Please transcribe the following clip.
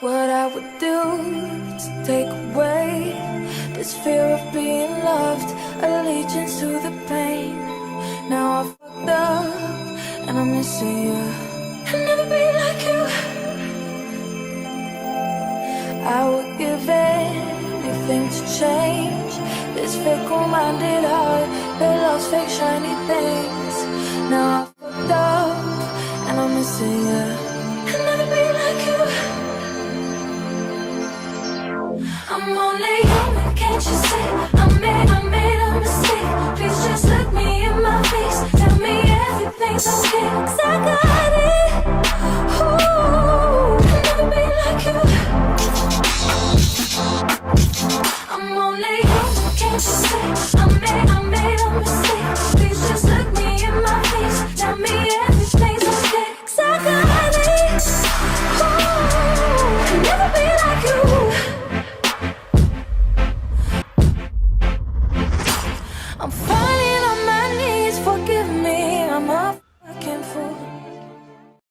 What I would do to take away this fear of being loved, allegiance to the pain. Now I fucked up and I'm missing you. I'll never be like you. I would give anything to change this fickle-minded heart that loves fake shiny things. Now I fucked up and I'm missing you. I'll never be like you. I'm only human, can't you see? I made a mistake. Please just look me in my face. Tell me everything's okay, 'cause I got it. Ooh, I'll never be like you. I'm only human, can't you see? I made a mistake. Please just look me in my face. Tell me everything's okay, 'cause I got it. Ooh, I'll never be like you. I'm falling on my knees, forgive me, I'm a fucking fool.